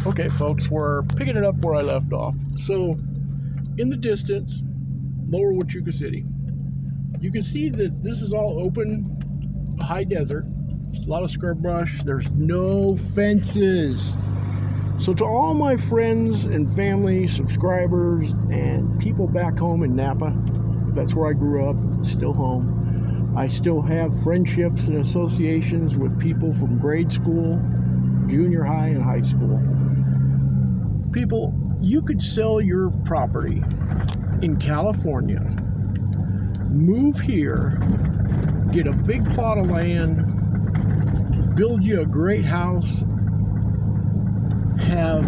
Okay, folks, we're picking it up where I left off. So, in the distance, lower Cochise City, you can see that this is all open, high desert. There's a lot of scrub brush. There's no fences. So to all my friends and family, subscribers, and people back home in Napa, that's where I grew up, still home. I still have friendships and associations with people from grade school, junior high, and high school. People, you could sell your property in California, move here, get a big plot of land, build you a great house, have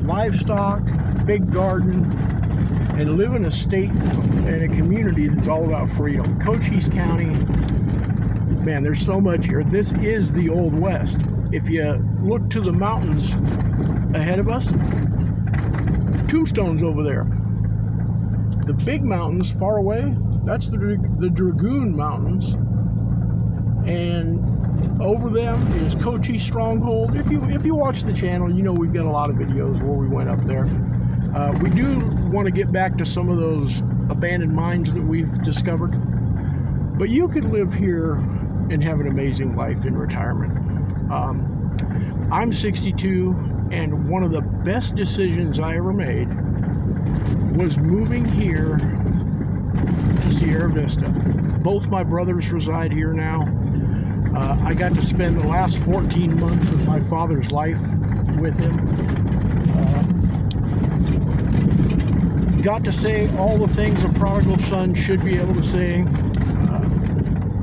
livestock, big garden, and live in a state and a community that's all about freedom. Cochise County, man, there's so much here. This is the Old West. If you look to the mountains ahead of us, Tombstone's over there. The big mountains far away, that's the Dragoon Mountains. And over them is Cochise Stronghold. If you watch the channel, you know we've got a lot of videos where we went up there. We do want to get back to some of those abandoned mines that we've discovered. But you could live here and have an amazing life in retirement. I'm 62, and one of the best decisions I ever made was moving here to Sierra Vista. Both my brothers reside here now. I got to spend the last 14 months of my father's life with him. Got to say all the things a prodigal son should be able to say.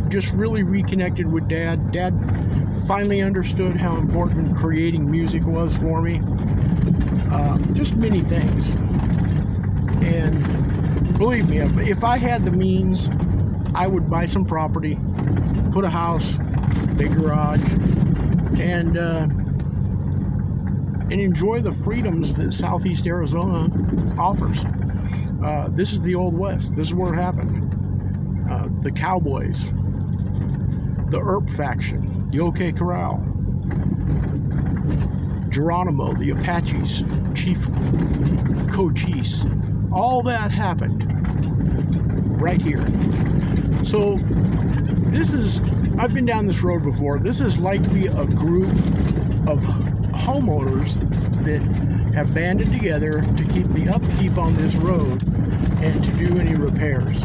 Just really reconnected with Dad. Dad finally understood how important creating music was for me. Just many things. And believe me, if I had the means, I would buy some property, put a house, big garage, and enjoy the freedoms that Southeast Arizona offers. This is the Old West. This is where it happened. The Cowboys, the Earp faction, the OK Corral, Geronimo, the Apaches, Chief Cochise. All that happened right here. So I've been down this road before. This is likely a group of homeowners that have banded together to keep the upkeep on this road and to do any repairs.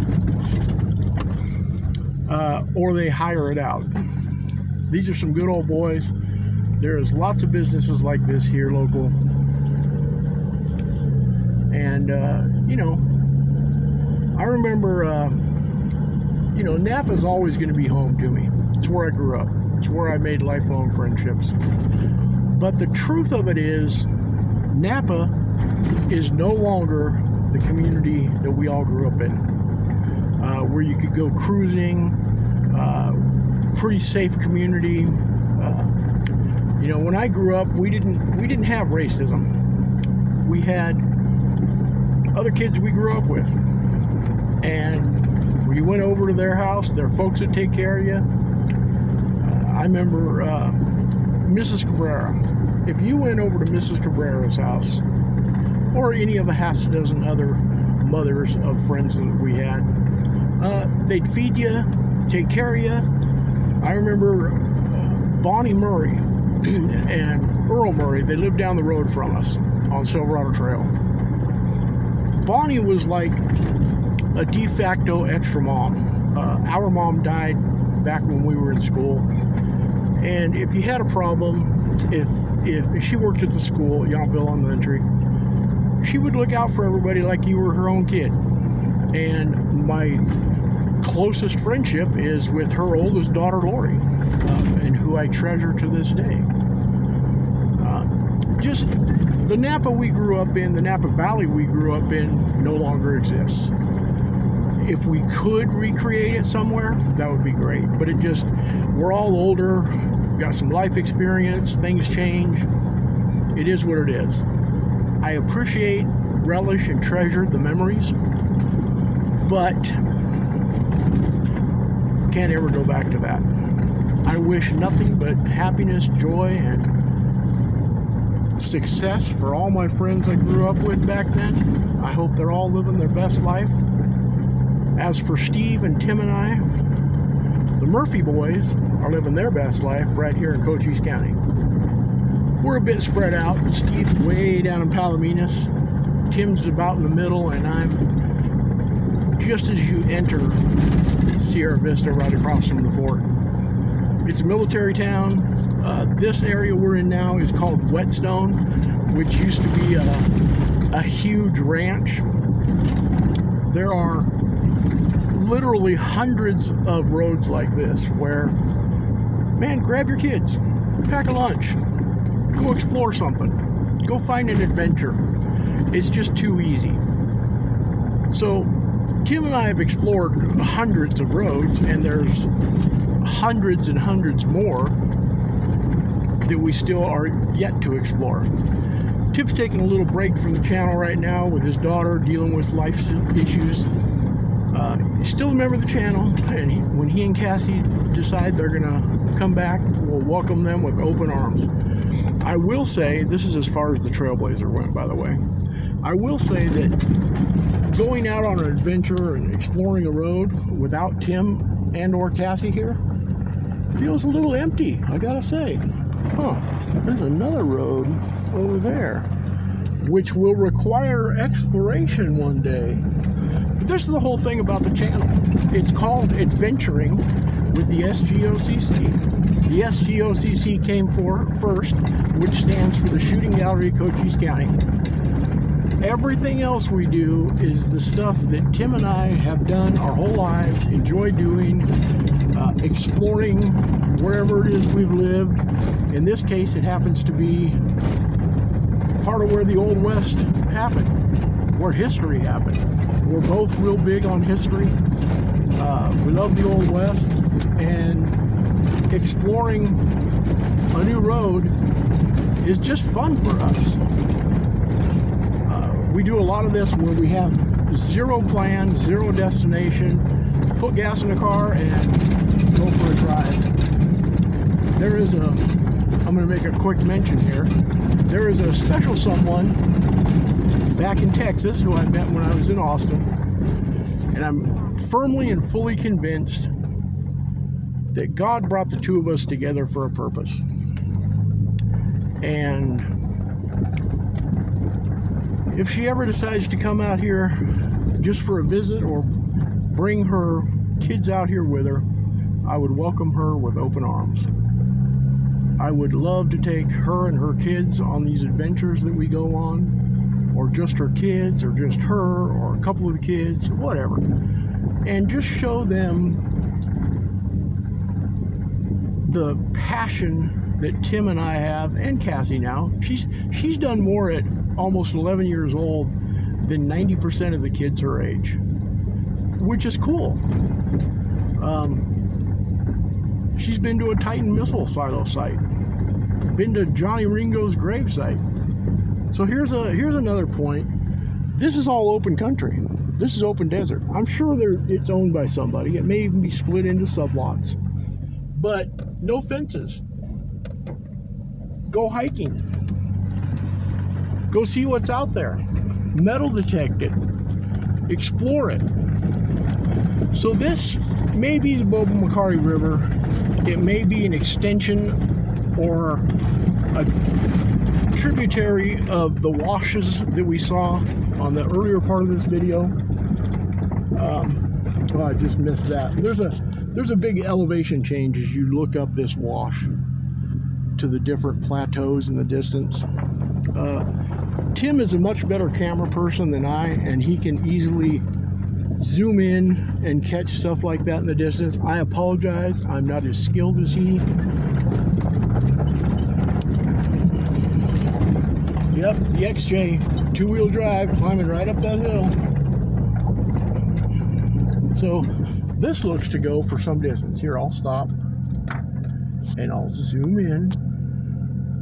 Or they hire it out. These are some good old boys. There's lots of businesses like this here local. And, I remember, Napa's always going to be home to me. It's where I grew up. It's where I made lifelong friendships. But the truth of it is, Napa is no longer the community that we all grew up in, where you could go cruising, pretty safe community. When I grew up, we didn't have racism. We had other kids we grew up with, and when you went over to their house, their folks would take care of you. I remember Mrs. Cabrera. If you went over to Mrs. Cabrera's house, or any of a half a dozen other mothers of friends that we had, they'd feed you, take care of you. I remember Bonnie Murray and Earl Murray, they lived down the road from us on Silverado Trail. Bonnie was like a de facto extra mom. Our mom died back when we were in school. And if you had a problem, if she worked at the school, Yountville Elementary, she would look out for everybody like you were her own kid. And my closest friendship is with her oldest daughter, Lori, and who I treasure to this day. Just the Napa we grew up in, the Napa Valley we grew up in, no longer exists. If we could recreate it somewhere, that would be great. But we're all older, got some life experience, things change. It is what it is. I appreciate, relish, and treasure the memories, but can't ever go back to that. I wish nothing but happiness, joy, and success for all my friends I grew up with back then. I hope they're all living their best life. As for Steve and Tim and I, the Murphy boys are living their best life right here in Cochise County. We're a bit spread out. Steve's way down in Palominas. Tim's about in the middle, and I'm just as you enter Sierra Vista right across from the fort. It's a military town. This area we're in now is called Whetstone, which used to be a huge ranch. There are literally hundreds of roads like this where, man, grab your kids, pack a lunch, go explore something, go find an adventure. It's just too easy. So Tim and I have explored hundreds of roads, and there's hundreds and hundreds more that we still are yet to explore. Tim's taking a little break from the channel right now with his daughter dealing with life issues. Still a member of the channel, and when he and Cassie decide they're gonna come back, we'll welcome them with open arms. I will say, this is as far as the Trailblazer went, by the way. I will say that going out on an adventure and exploring a road without Tim and or Cassie here feels a little empty, I gotta say. There's another road over there, which will require exploration one day. But this is the whole thing about the channel. It's called Adventuring with the S.G.O.C.C. The S.G.O.C.C came first, which stands for the Shooting Gallery of Cochise County. Everything else we do is the stuff that Tim and I have done our whole lives, enjoy doing, exploring wherever it is we've lived. In this case, it happens to be part of where the Old West happened, where history happened. We're both real big on history. We love the Old West, and exploring a new road is just fun for us. We do a lot of this where we have zero plan, zero destination, put gas in the car and go for a drive. There is I'm going to make a quick mention here. There is a special someone back in Texas who I met when I was in Austin, and I'm firmly and fully convinced that God brought the two of us together for a purpose. And if she ever decides to come out here just for a visit or bring her kids out here with her, I would welcome her with open arms. I would love to take her and her kids on these adventures that we go on, or just her kids, or just her, or a couple of the kids, whatever, and just show them the passion that Tim and I have, and Cassie now. She's done more at almost 11 years old than 90% of the kids her age, which is cool. She's been to a Titan missile silo site, been to Johnny Ringo's grave site. So here's another point. This is all open country. This is open desert. I'm sure it's owned by somebody. It may even be split into sublots, but no fences. Go hiking. Go see what's out there. Metal detect it. Explore it. So this may be the Bobo Macari River. It may be an extension or a tributary of the washes that we saw on the earlier part of this video. Oh, I just missed that. There's a big elevation change as you look up this wash to the different plateaus in the distance. Tim is a much better camera person than I, and he can easily zoom in and catch stuff like that in the distance. I apologize, I'm not as skilled as he. Yep, the XJ, two-wheel drive, climbing right up that hill. So this looks to go for some distance. Here, I'll stop and I'll zoom in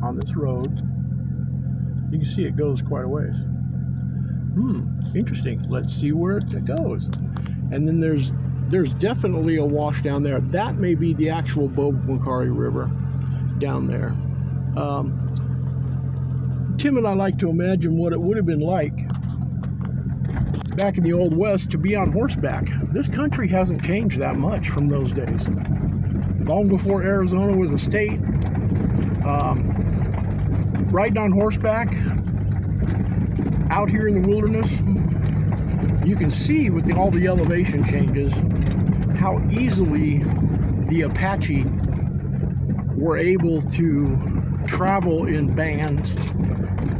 on this road. You can see it goes quite a ways. Interesting. Let's see where it goes. And then there's definitely a wash down there. That may be the actual Bobo Macari River down there. Tim and I like to imagine what it would have been like back in the Old West to be on horseback. This country hasn't changed that much from those days. Long before Arizona was a state, riding on horseback out here in the wilderness, you can see with all the elevation changes how easily the Apache were able to travel in bands,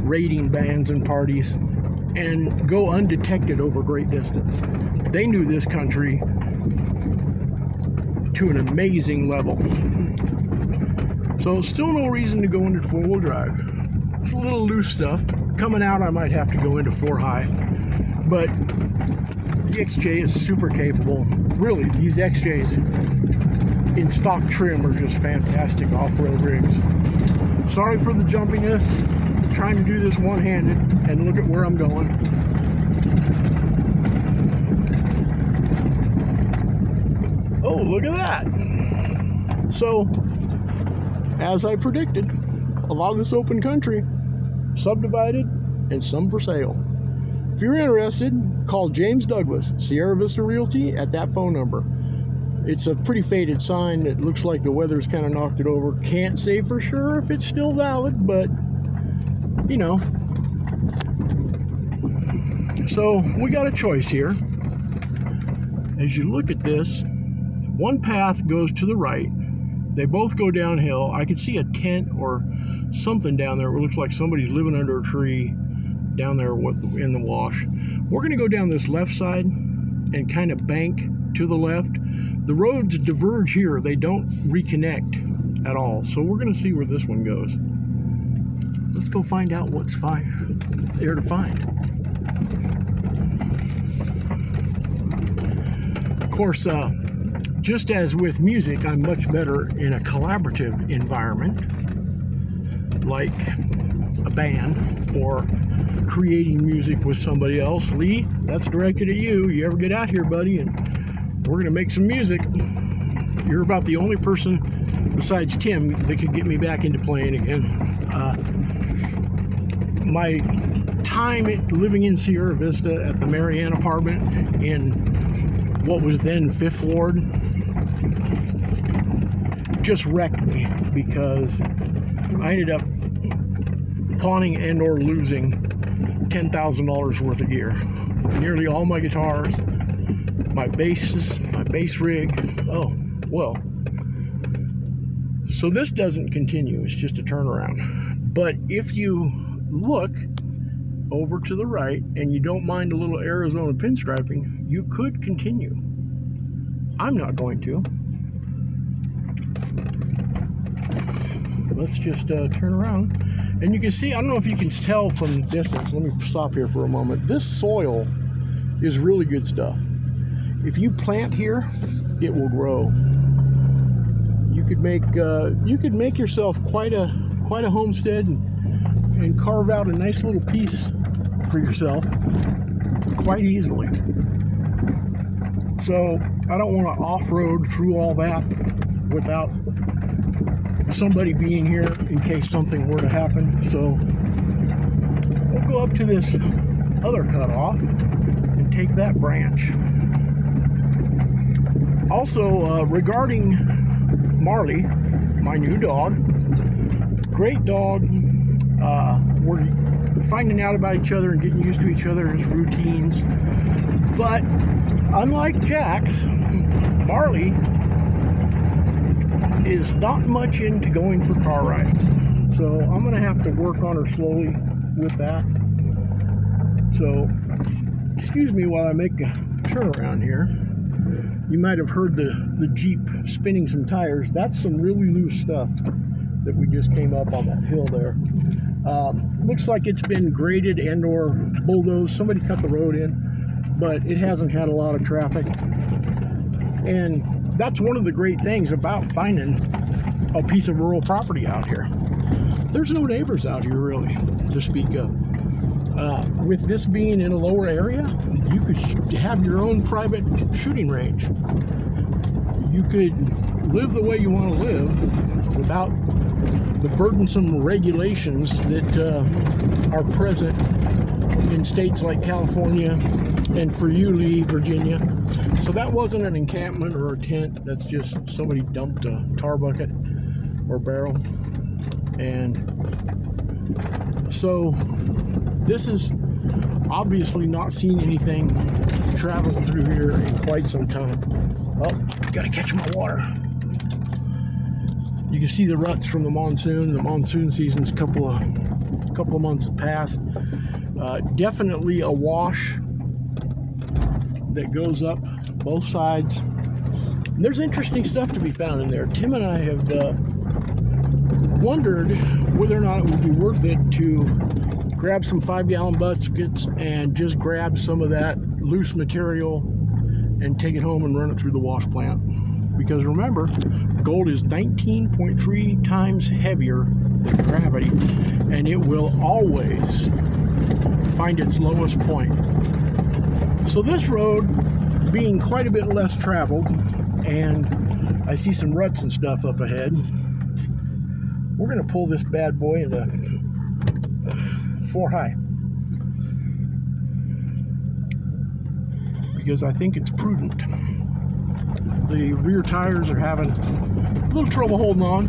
raiding bands and parties, and go undetected over great distance. They knew this country to an amazing level. So still no reason to go into four-wheel drive. It's a little loose stuff. Coming out, I might have to go into four-high, but the XJ is super capable. Really, these XJs in stock trim are just fantastic off-road rigs. Sorry for the jumpiness. I'm trying to do this one-handed, and look at where I'm going. Oh, look at that. So, as I predicted, a lot of this open country, subdivided and some for sale. If you're interested, call James Douglas, Sierra Vista Realty, at that phone number. It's a pretty faded sign. It looks like the weather's kind of knocked it over. Can't say for sure if it's still valid, but you know. So we got a choice here. As you look at this, one path goes to the right. They both go downhill. I can see a tent or something down there. It looks like somebody's living under a tree down there in the wash. We're going to go down this left side and kind of bank to the left. The roads diverge here. They don't reconnect at all. So we're going to see where this one goes. Let's go find out what's there to find. Of course, just as with music, I'm much better in a collaborative environment, like a band or creating music with somebody else. Lee, that's directed at you. You ever get out here, buddy, and we're going to make some music. You're about the only person besides Tim that could get me back into playing again. My time living in Sierra Vista at the Marianne apartment in what was then 5th Ward just wrecked me, because I ended up pawning and or losing $10,000 worth of gear. Nearly all my guitars, my basses, my bass rig. Oh, well. So this doesn't continue. It's just a turnaround. But if you look over to the right and you don't mind a little Arizona pinstriping, you could continue. I'm not going to. Let's just turn around. And you can see, I don't know if you can tell from distance. Let me stop here for a moment. This soil is really good stuff. If you plant here, it will grow. You could make yourself quite a homestead and carve out a nice little piece for yourself quite easily. So I don't want to off-road through all that without somebody being here in case something were to happen. So we'll go up to this other cutoff and take that branch. Also, regarding Marley, my new dog, great dog. We're finding out about each other and getting used to each other's routines. But unlike Jax, Marley is not much into going for car rides. So I'm going to have to work on her slowly with that. So excuse me while I make a turnaround here. You might have heard the Jeep spinning some tires. That's some really loose stuff that we just came up on that hill there. Looks like it's been graded and or bulldozed. Somebody cut the road in, but it hasn't had a lot of traffic. And that's one of the great things about finding a piece of rural property out here. There's no neighbors out here really to speak of. With this being in a lower area, you could have your own private shooting range. You could live the way you want to live without the burdensome regulations that are present in states like California and for you, Lee, Virginia. So that wasn't an encampment or a tent. That's just somebody dumped a tar bucket or barrel. And so this is obviously not seen anything traveling through here in quite some time. Oh, gotta catch my water. You can see the ruts from the monsoon. The monsoon season's a couple of months have passed. Definitely a wash that goes up both sides. And there's interesting stuff to be found in there. Tim and I have wondered whether or not it would be worth it to grab some 5-gallon buckets and just grab some of that loose material and take it home and run it through the wash plant. Because remember, gold is 19.3 times heavier than gravity, and it will always find its lowest point. So this road, being quite a bit less traveled, and I see some ruts and stuff up ahead, we're going to pull this bad boy into 4 high. Because I think it's prudent. The rear tires are having a little trouble holding on.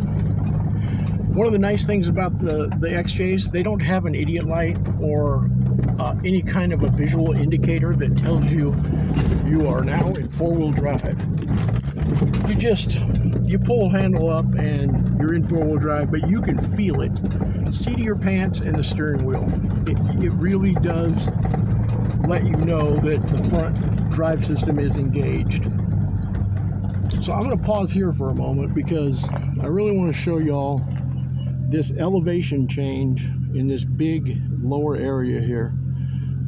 One of the nice things about the XJs, they don't have an idiot light or any kind of a visual indicator that tells you you are now in 4-wheel drive. You pull the handle up and you're in 4-wheel drive, but you can feel it. Seat of your pants and the steering wheel. It really does let you know that the front drive system is engaged. So I'm going to pause here for a moment because I really want to show y'all this elevation change in this big lower area here.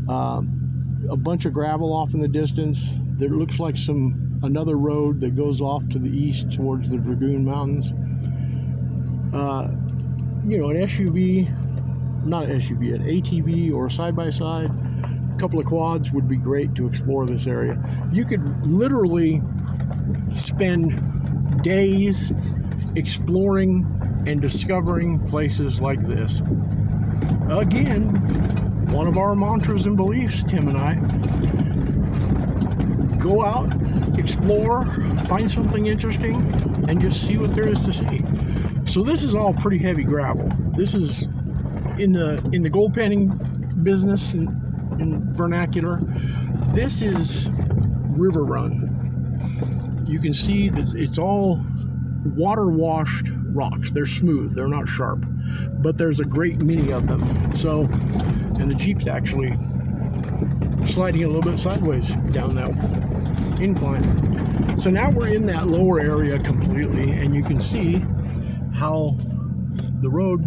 A bunch of gravel off in the distance. There looks like another road that goes off to the east towards the Dragoon Mountains. You know, an ATV or a side-by-side, a couple of quads would be great to explore this area. You could literally spend days exploring and discovering places like this. Again, one of our mantras and beliefs, Tim and I, go out, explore, find something interesting, and just see what there is to see. So this is all pretty heavy gravel. This is in the gold panning business in vernacular. This is river run. You can see that it's all water washed rocks. They're smooth, they're not sharp, but there's a great many of them. So, and the Jeep's actually sliding a little bit sideways down that incline. So now we're in that lower area completely, and you can see how the road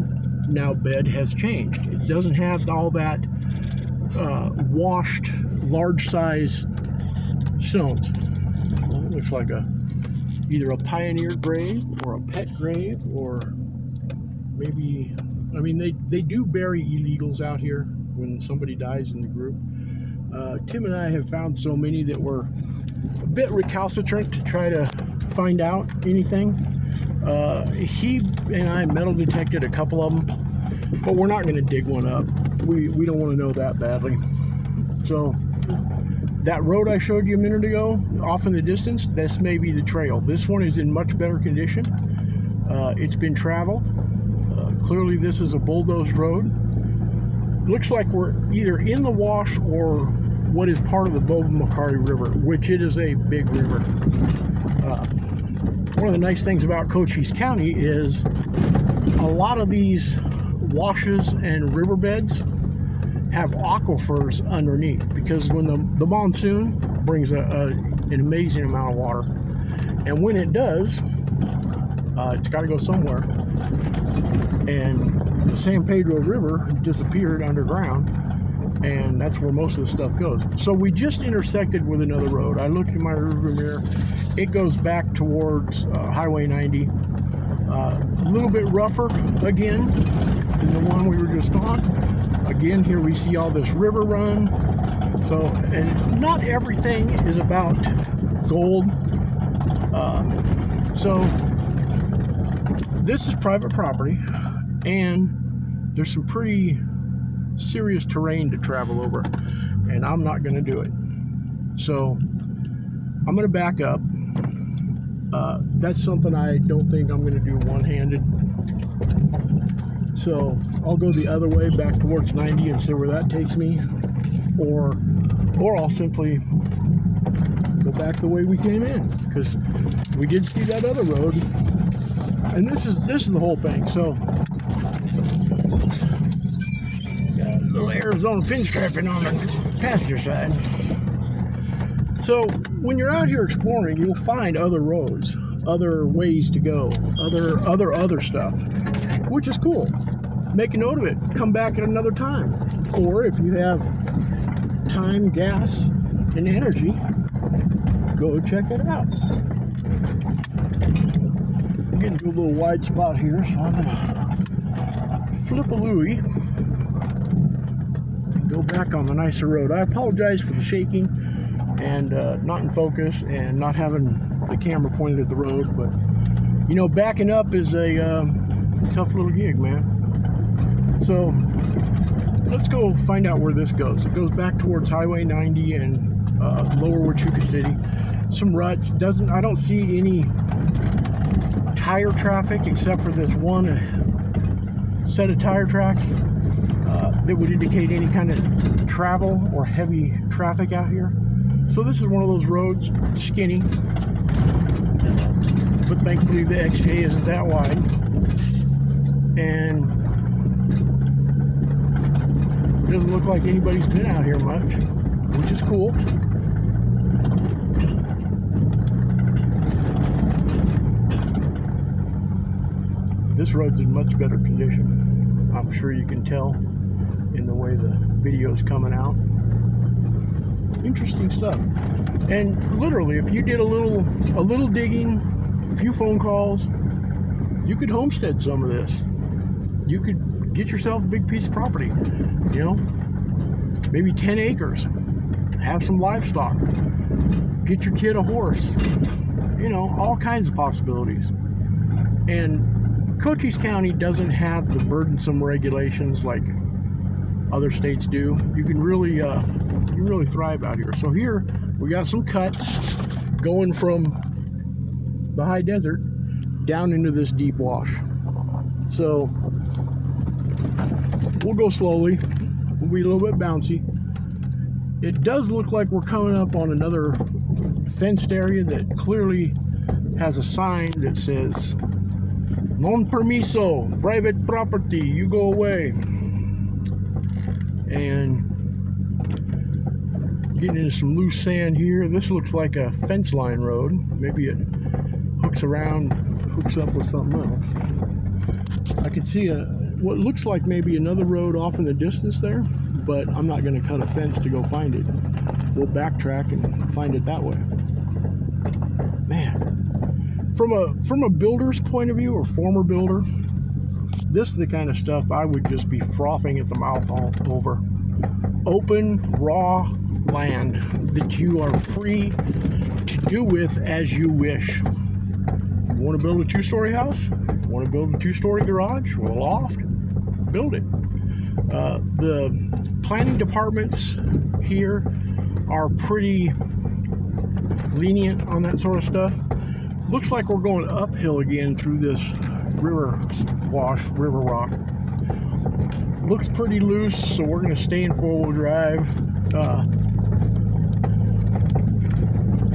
now bed has changed. It doesn't have all that washed large size stones. Well, it looks like either a pioneer grave or a pet grave, or maybe, I mean, they do bury illegals out here when somebody dies in the group. Tim and I have found so many that we're a bit recalcitrant to try to find out anything. He and I metal detected a couple of them, but we're not going to dig one up. We don't want to know that badly. So that road I showed you a minute ago, off in the distance, this may be the trail. This one is in much better condition. It's been traveled. Clearly this is a bulldozed road. Looks like we're either in the wash or what is part of the Boba-Macari River, which it is a big river. One of the nice things about Cochise County is a lot of these washes and riverbeds have aquifers underneath, because when the monsoon brings an amazing amount of water, and when it does, it's got to go somewhere. And the San Pedro River disappeared underground, and that's where most of the stuff goes. So we just intersected with another road. I looked in my rearview mirror. It goes back towards Highway 90. A little bit rougher again than the one we were just on. Again, here we see all this river run. So, and not everything is about gold. So this is private property, and there's some pretty serious terrain to travel over, and I'm not going to do it. So I'm going to back up. That's something I don't think I'm going to do one-handed. So I'll go the other way back towards 90 and see where that takes me, or I'll simply go back the way we came in, because we did see that other road. And this is the whole thing. So got a little Arizona pinstriping on the passenger side. So when you're out here exploring, you'll find other roads, other ways to go, other stuff, which is cool. Make a note of it. Come back at another time. Or if you have time, gas, and energy, go check it out. I'm getting to a little wide spot here, so I'm gonna flip a Louie and go back on the nicer road. I apologize for the shaking and not in focus and not having the camera pointed at the road, but you know, backing up is a tough little gig, man. So let's go find out where this goes. It goes back towards Highway 90 and lower Cochise City. Some ruts. I don't see any tire traffic except for this one set of tire tracks that would indicate any kind of travel or heavy traffic out here. So this is one of those roads, skinny, but thankfully the XJ isn't that wide, and it doesn't look like anybody's been out here much, which is cool. This road's in much better condition. I'm sure you can tell in the way the video's coming out. Interesting stuff. And literally, if you did a little digging, a few phone calls, you could homestead some of this. You could get yourself a big piece of property, you know, maybe 10 acres, have some livestock, get your kid a horse, you know, all kinds of possibilities. And Cochise County doesn't have the burdensome regulations like other states do. You can really thrive out here. So here we got some cuts going from the high desert down into this deep wash. So we'll go slowly. We'll be a little bit bouncy. It does look like we're coming up on another fenced area that clearly has a sign that says non permiso, private property, you go away. And getting into some loose sand here. This looks like a fence line road. Maybe it hooks up with something else. I can see what looks like maybe another road off in the distance there, but I'm not going to cut a fence to go find it. We'll backtrack and find it that way. Man, from a builder's point of view, or former builder, this is the kind of stuff I would just be frothing at the mouth all over. Open, raw land that you are free to do with as you wish. You want to build a 2-story house? You want to build a 2-story garage or a loft? Build it. The planning departments here are pretty lenient on that sort of stuff. Looks like we're going uphill again through this river rock. Looks pretty loose, so we're going to stay in 4-wheel drive.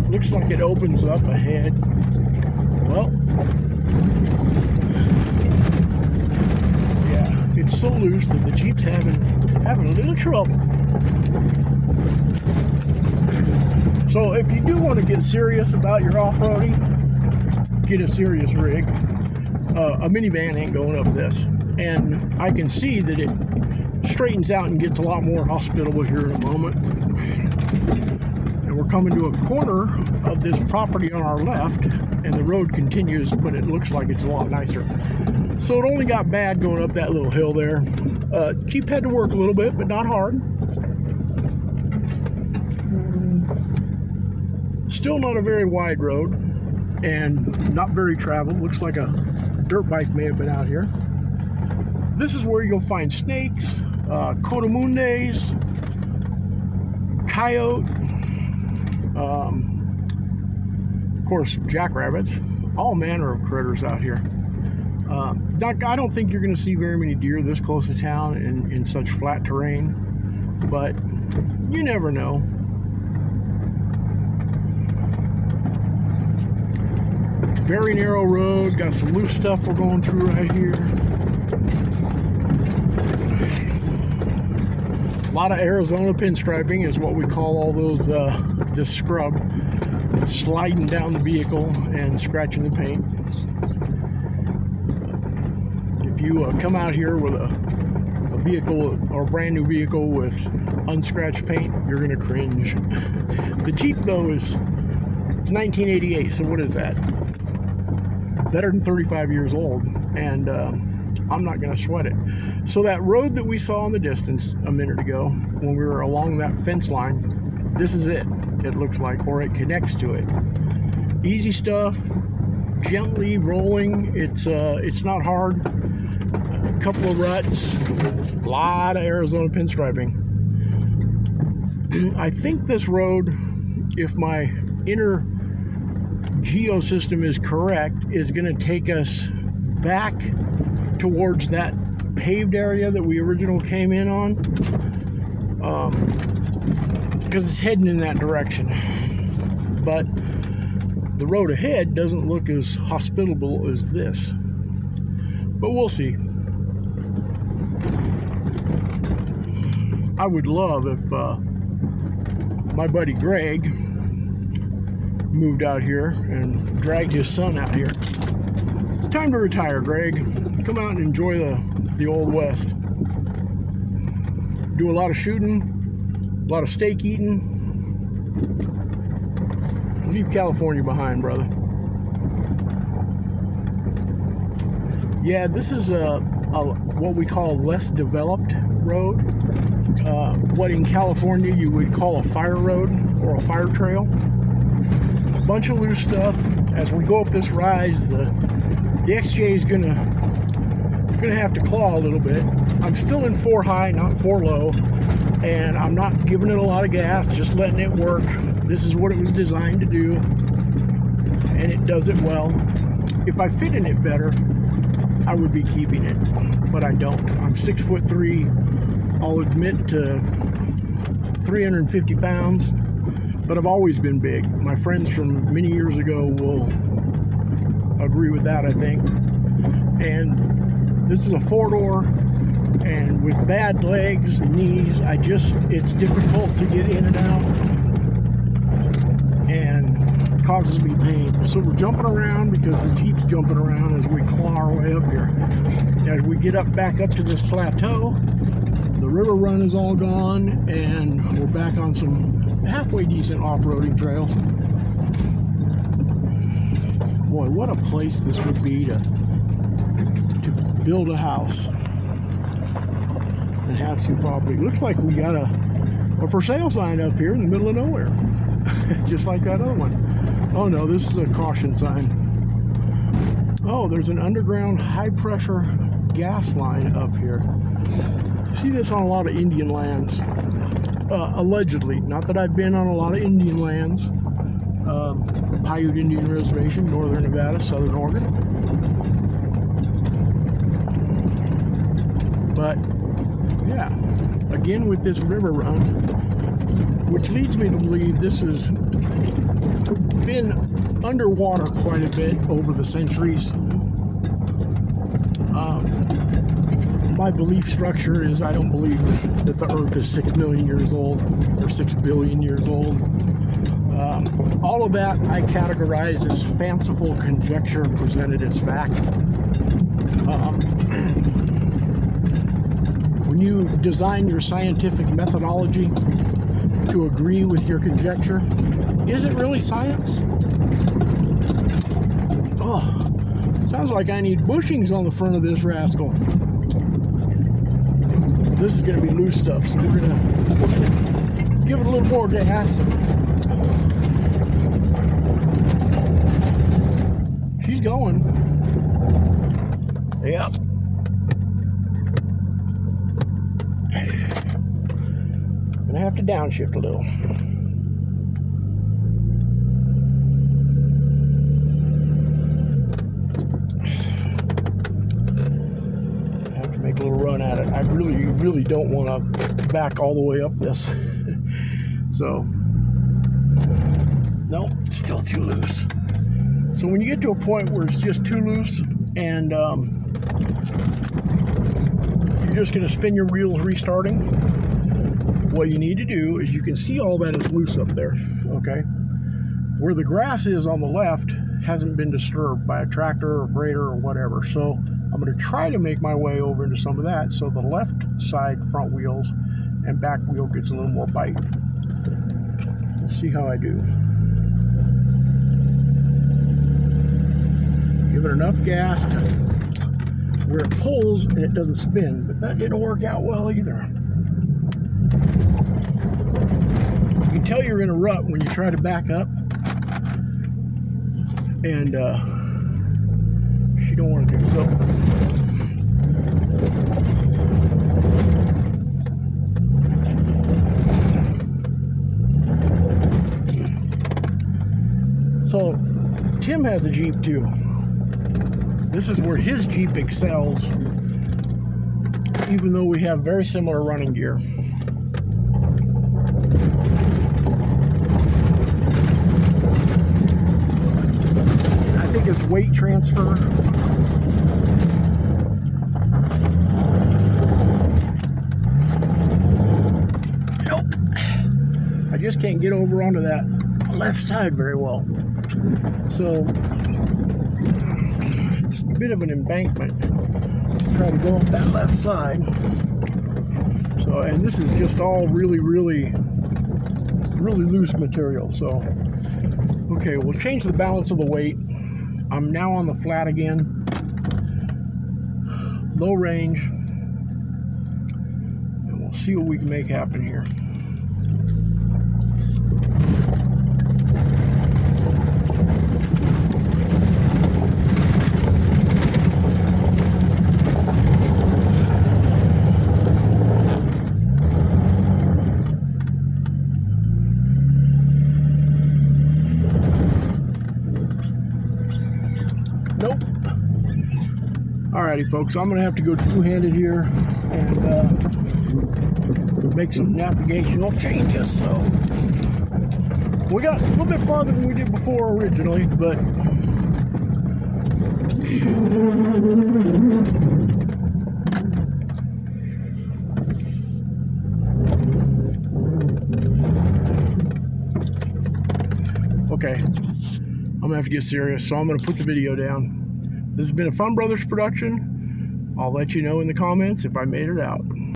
Looks like it opens up ahead. Well, yeah, it's so loose that the Jeep's having a little trouble. So if you do want to get serious about your off-roading, get a serious rig. A minivan ain't going up this. And I can see that it straightens out and gets a lot more hospitable here in a moment. And we're coming to a corner of this property on our left, and the road continues, but it looks like it's a lot nicer. So it only got bad going up that little hill there. Jeep had to work a little bit, but not hard. Still not a very wide road, and not very traveled. Looks like a dirt bike may have been out here. This is where you'll find snakes, coatimundes, coyote, of course, jackrabbits, all manner of critters out here. I don't think you're going to see very many deer this close to town in such flat terrain, but you never know. Very narrow road, got some loose stuff we're going through right here. A lot of Arizona pinstriping is what we call all those, this scrub, sliding down the vehicle and scratching the paint. If you come out here with a vehicle or a brand new vehicle with unscratched paint, you're gonna cringe. The Jeep though it's 1988, so what is that? Better than 35 years old, and I'm not gonna sweat it. So that road that we saw in the distance a minute ago, when we were along that fence line, this is it. It looks like, or it connects to it. Easy stuff, gently rolling. It's not hard. A couple of ruts, a lot of Arizona pinstriping. I think this road, if my inner geo system is correct, is going to take us back towards that paved area that we originally came in on, because it's heading in that direction. But the road ahead doesn't look as hospitable as this, but we'll see. I would love if my buddy Greg moved out here and dragged his son out here. It's time to retire, Greg. Come out and enjoy the Old West. Do a lot of shooting, a lot of steak eating. Leave California behind, brother. Yeah, this is what we call a less developed road. What in California you would call a fire road or a fire trail. A bunch of loose stuff. As we go up this rise, the XJ is gonna have to claw a little bit. I'm still in 4 high, not 4 low, and I'm not giving it a lot of gas, just letting it work. This is what it was designed to do, and it does it well. If I fit in it better, I would be keeping it, but I don't. I'm 6'3". I'll admit to 350 pounds, but I've always been big. My friends from many years ago will agree with that, I think. And this is a 4-door, and with bad legs and knees, it's difficult to get in and out, and causes me pain. So we're jumping around because the Jeep's jumping around as we claw our way up here. As we get back up to this plateau, the river run is all gone, and we're back on some halfway decent off-roading trails. Boy, what a place this would be to build a house and have some property. Looks like we got a for sale sign up here in the middle of nowhere. Just like that other one. Oh no, this is a caution sign. Oh, there's an underground high pressure gas line up here. You see this on a lot of Indian lands. Allegedly, not that I've been on a lot of Indian lands. Paiute Indian Reservation, northern Nevada, southern Oregon. But yeah, again with this river run, which leads me to believe this has been underwater quite a bit over the centuries. My belief structure is I don't believe that the Earth is 6 million years old or 6 billion years old. All of that I categorize as fanciful conjecture presented as fact. When you design your scientific methodology to agree with your conjecture, is it really science? Oh, sounds like I need bushings on the front of this rascal. This is going to be loose stuff, so we're going to give it a little more gas. She's going. Yep. Gonna have to downshift a little. Have to make a little run at it. I really don't want to back all the way up this. So, nope, still too loose. So when you get to a point where it's just too loose and you're just going to spin your wheels restarting, what you need to do is, you can see all that is loose up there, okay? Where the grass is on the left hasn't been disturbed by a tractor or grader or whatever. So I'm going to try to make my way over into some of that so the left side front wheels and back wheel gets a little more bite. We'll see how I do. Give it enough gas to where it pulls and it doesn't spin, but that didn't work out well either. You can tell you're in a rut when you try to back up, and she don't want to do so. So Tim has a Jeep too. This is where his Jeep excels, even though we have very similar running gear. I think it's weight transfer. Nope. I just can't get over onto that left side very well. So it's a bit of an embankment. Try to go up that left side. So, and this is just all really loose material. So, okay, we'll change the balance of the weight. I'm now on the flat again. Low range. And we'll see what we can make happen here. Nope. Alrighty, folks, I'm gonna have to go two-handed here and make some navigational changes. So we got a little bit farther than we did before originally, but okay. I'm gonna have to get serious, so I'm gonna put the video down. This has been a Fun Brothers production. I'll let you know in the comments if I made it out.